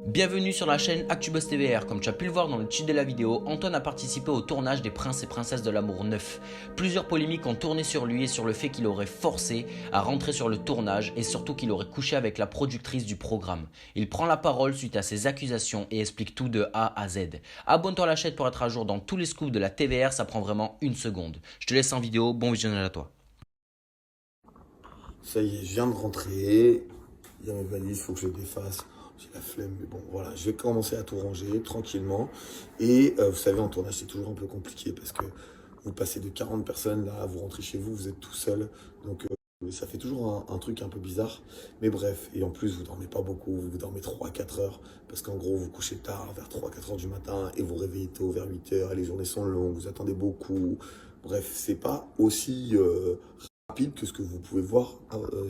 Bienvenue sur la chaîne ActuBuzz TVR. Comme tu as pu le voir dans le titre de la vidéo, Antoine a participé au tournage des Princes et Princesses de l'amour 9. Plusieurs polémiques ont tourné sur lui et sur le fait qu'il aurait forcé à rentrer sur le tournage et surtout qu'il aurait couché avec la productrice du programme. Il prend la parole suite à ces accusations et explique tout de A à Z. Abonne-toi à la chaîne pour être à jour dans tous les scoops de la TVR, ça prend vraiment une seconde. Je te laisse en vidéo, bon visionnage à toi. Ça y est, je viens de rentrer. Il y a mes valises, il faut que je les défasse. J'ai la flemme, mais bon, voilà. Je vais commencer à tout ranger tranquillement. Et vous savez, en tournage, c'est toujours un peu compliqué parce que vous passez de 40 personnes, là, vous rentrez chez vous, vous êtes tout seul. Donc, ça fait toujours un truc un peu bizarre. Mais bref, et en plus, vous dormez pas beaucoup. Vous dormez 3 à 4 heures. Parce qu'en gros, vous couchez tard, vers 3 à 4 heures du matin. Et vous réveillez tôt, vers 8 heures. Et les journées sont longues, vous attendez beaucoup. Bref, c'est pas aussi rapide que ce que vous pouvez voir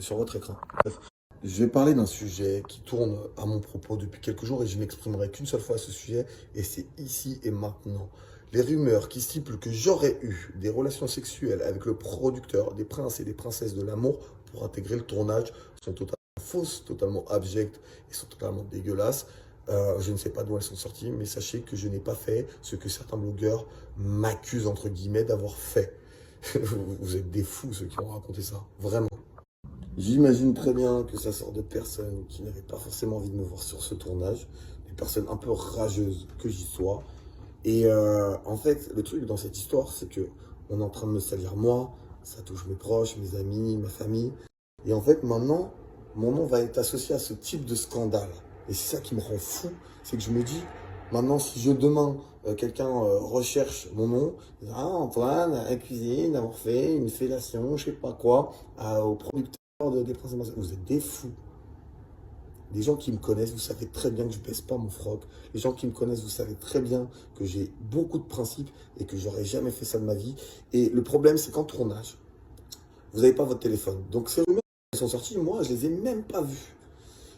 sur votre écran. Bref, je vais parler d'un sujet qui tourne à mon propos depuis quelques jours et je m'exprimerai qu'une seule fois à ce sujet et c'est ici et maintenant. Les rumeurs qui stipulent que j'aurais eu des relations sexuelles avec le producteur des princes et des princesses de l'amour pour intégrer le tournage sont totalement fausses, totalement abjectes et sont totalement dégueulasses. Je ne sais pas d'où elles sont sorties, mais sachez que je n'ai pas fait ce que certains blogueurs m'accusent entre guillemets d'avoir fait. Vous êtes des fous ceux qui ont raconté ça, vraiment. J'imagine très bien que ça sort de personnes qui n'avaient pas forcément envie de me voir sur ce tournage, des personnes un peu rageuses que j'y sois. Et en fait, le truc dans cette histoire, c'est que on est en train de me salir moi, ça touche mes proches, mes amis, ma famille. Et en fait, maintenant, mon nom va être associé à ce type de scandale. Et c'est ça qui me rend fou, c'est que je me dis, maintenant, si je demain, quelqu'un recherche mon nom, il dira, ah, Antoine, accusé d'avoir fait une fellation, je sais pas quoi, au producteur des Princes et Princesses. Vous êtes des fous. Les gens qui me connaissent, vous savez très bien que je ne baisse pas mon froc. Les gens qui me connaissent, vous savez très bien que j'ai beaucoup de principes et que j'aurais jamais fait ça de ma vie. Et le problème, c'est qu'en tournage, vous n'avez pas votre téléphone. Donc ces rumeurs qui sont sorties, moi, je les ai même pas vues.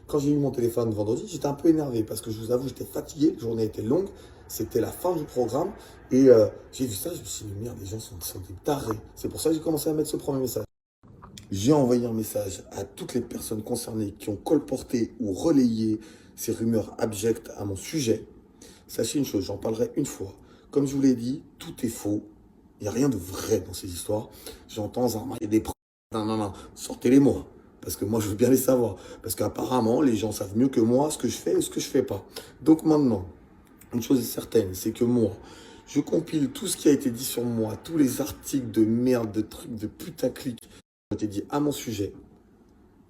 Quand j'ai eu mon téléphone vendredi, j'étais un peu énervé parce que je vous avoue, j'étais fatigué. La journée était longue. C'était la fin du programme. Et j'ai vu ça, je me suis dit, merde, les gens sont des tarés. C'est pour ça que j'ai commencé à mettre ce premier message. J'ai envoyé un message à toutes les personnes concernées qui ont colporté ou relayé ces rumeurs abjectes à mon sujet. Sachez une chose, j'en parlerai une fois. Comme je vous l'ai dit, tout est faux. Il n'y a rien de vrai dans ces histoires. J'entends un marié des preuves. Non, non, non, sortez-les-moi. Parce que moi, je veux bien les savoir. Parce qu'apparemment, les gens savent mieux que moi ce que je fais et ce que je ne fais pas. Donc maintenant, une chose est certaine, c'est que moi, je compile tout ce qui a été dit sur moi, tous les articles de merde, de trucs, de putaclic qui ont été dit à mon sujet.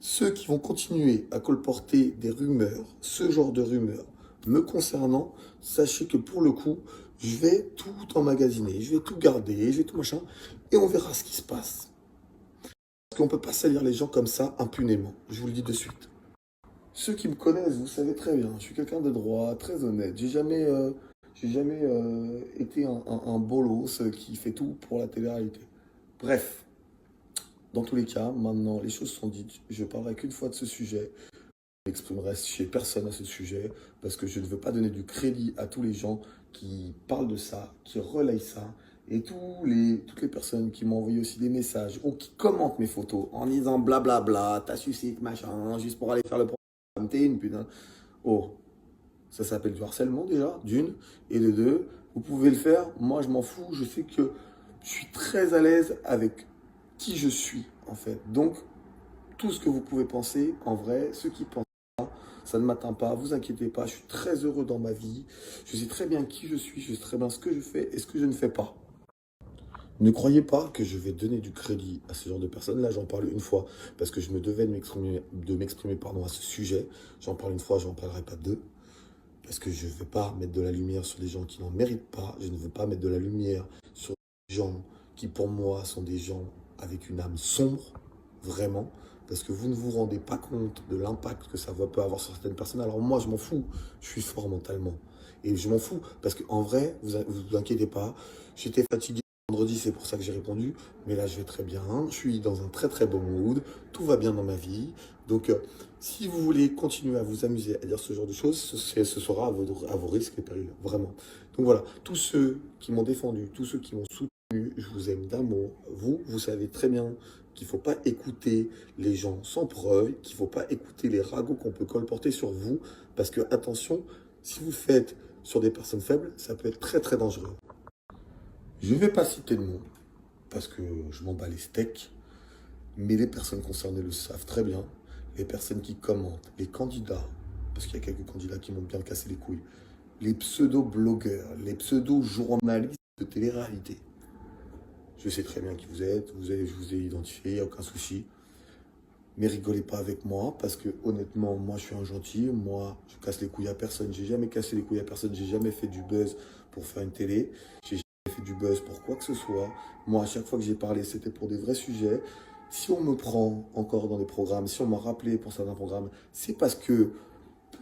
Ceux qui vont continuer à colporter des rumeurs, ce genre de rumeurs, me concernant, sachez que pour le coup, je vais tout emmagasiner, je vais tout garder, je vais tout machin, et on verra ce qui se passe. Parce qu'on ne peut pas salir les gens comme ça impunément, je vous le dis de suite. Ceux qui me connaissent, vous savez très bien, je suis quelqu'un de droit, très honnête. J'ai jamais été un bolos qui fait tout pour la télé-réalité. Bref, dans tous les cas, maintenant, les choses sont dites. Je parlerai qu'une fois de ce sujet. Je m'exprimerai chez personne à ce sujet parce que je ne veux pas donner du crédit à tous les gens qui parlent de ça, qui relayent ça. Et toutes les personnes qui m'ont envoyé aussi des messages ou qui commentent mes photos en disant blablabla, t'as sucé, machin, juste pour aller faire le programme, t'es une putain. Oh, ça s'appelle du harcèlement déjà, d'une. Et de deux, vous pouvez le faire. Moi, je m'en fous. Je sais que je suis très à l'aise avec qui je suis, en fait. Donc, tout ce que vous pouvez penser, en vrai, ceux qui pensent ça, ça ne m'atteint pas. Vous inquiétez pas. Je suis très heureux dans ma vie. Je sais très bien qui je suis. Je sais très bien ce que je fais et ce que je ne fais pas. Ne croyez pas que je vais donner du crédit à ce genre de personnes. Là, j'en parle une fois parce que je me devais de m'exprimer à ce sujet. J'en parle une fois, je n'en parlerai pas deux. Parce que je ne veux pas mettre de la lumière sur des gens qui n'en méritent pas. Je ne veux pas mettre de la lumière sur des gens qui, pour moi, sont des gens avec une âme sombre, vraiment. Parce que vous ne vous rendez pas compte de l'impact que ça peut avoir sur certaines personnes. Alors moi, je m'en fous. Je suis fort mentalement. Et je m'en fous. Parce qu'en vrai, vous inquiétez pas. J'étais fatigué vendredi, c'est pour ça que j'ai répondu. Mais là, je vais très bien. Je suis dans un très très bon mood. Tout va bien dans ma vie. Donc, si vous voulez continuer à vous amuser à dire ce genre de choses, ce sera à vos risques et périls. Vraiment. Donc voilà. Tous ceux qui m'ont défendu, tous ceux qui m'ont soutenu, je vous aime d'amour. Vous savez très bien qu'il ne faut pas écouter les gens sans preuve, qu'il ne faut pas écouter les ragots qu'on peut colporter sur vous, parce que, attention, si vous faites sur des personnes faibles, ça peut être très très dangereux. Je ne vais pas citer de nom, parce que je m'en bats les steaks, mais les personnes concernées le savent très bien, les personnes qui commentent, les candidats, parce qu'il y a quelques candidats qui m'ont bien cassé les couilles, les pseudo-blogueurs, les pseudo-journalistes de télé-réalité. Je sais très bien qui vous êtes, je vous ai identifié, il n'y a aucun souci. Mais rigolez pas avec moi, parce que honnêtement, moi je suis un gentil, moi je casse les couilles à personne, j'ai jamais cassé les couilles à personne, j'ai jamais fait du buzz pour faire une télé, j'ai jamais fait du buzz pour quoi que ce soit. Moi, à chaque fois que j'ai parlé, c'était pour des vrais sujets. Si on me prend encore dans des programmes, si on m'a rappelé pour certains programmes, c'est parce que,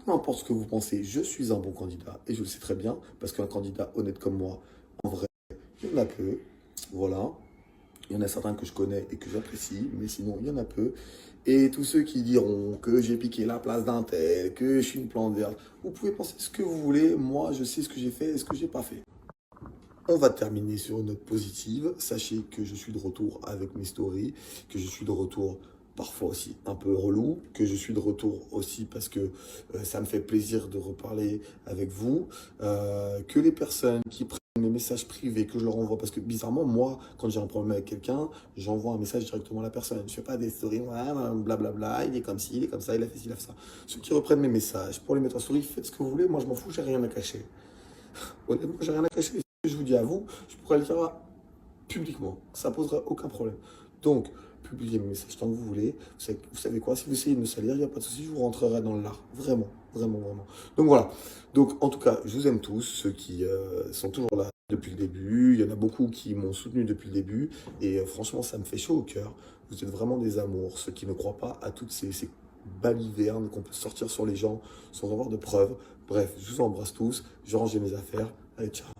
peu importe ce que vous pensez, je suis un bon candidat, et je le sais très bien, parce qu'un candidat honnête comme moi, en vrai, il y en a peu, voilà. Il y en a certains que je connais et que j'apprécie, mais sinon, il y en a peu. Et tous ceux qui diront que j'ai piqué la place d'un tel, que je suis une plante verte, vous pouvez penser ce que vous voulez. Moi, je sais ce que j'ai fait et ce que j'ai pas fait. On va terminer sur une note positive. Sachez que je suis de retour avec mes stories, que je suis de retour parfois aussi un peu relou, que je suis de retour aussi parce que ça me fait plaisir de reparler avec vous, que les personnes qui prennent mes messages privés, que je leur envoie, parce que bizarrement, moi, quand j'ai un problème avec quelqu'un, j'envoie un message directement à la personne. Je ne fais pas des stories, blablabla, il est comme ci, il est comme ça, il a fait ci, il a fait ça. Ceux qui reprennent mes messages pour les mettre en story, faites ce que vous voulez, moi je m'en fous, j'ai rien à cacher. Honnêtement, j'ai rien à cacher. Ce que je vous dis à vous, je pourrais le dire publiquement. Ça ne poserait aucun problème. Donc, publiez mes messages tant que vous voulez. Vous savez quoi, si vous essayez de me salir, il n'y a pas de souci, je vous rentrerai dans l'art. Vraiment, vraiment, vraiment. Donc voilà. Donc, en tout cas, je vous aime tous, ceux qui sont toujours là depuis le début. Il y en a beaucoup qui m'ont soutenu depuis le début. Et franchement, ça me fait chaud au cœur. Vous êtes vraiment des amours. Ceux qui ne croient pas à toutes ces balivernes qu'on peut sortir sur les gens sans avoir de preuves. Bref, je vous embrasse tous. Je range mes affaires. Allez, ciao.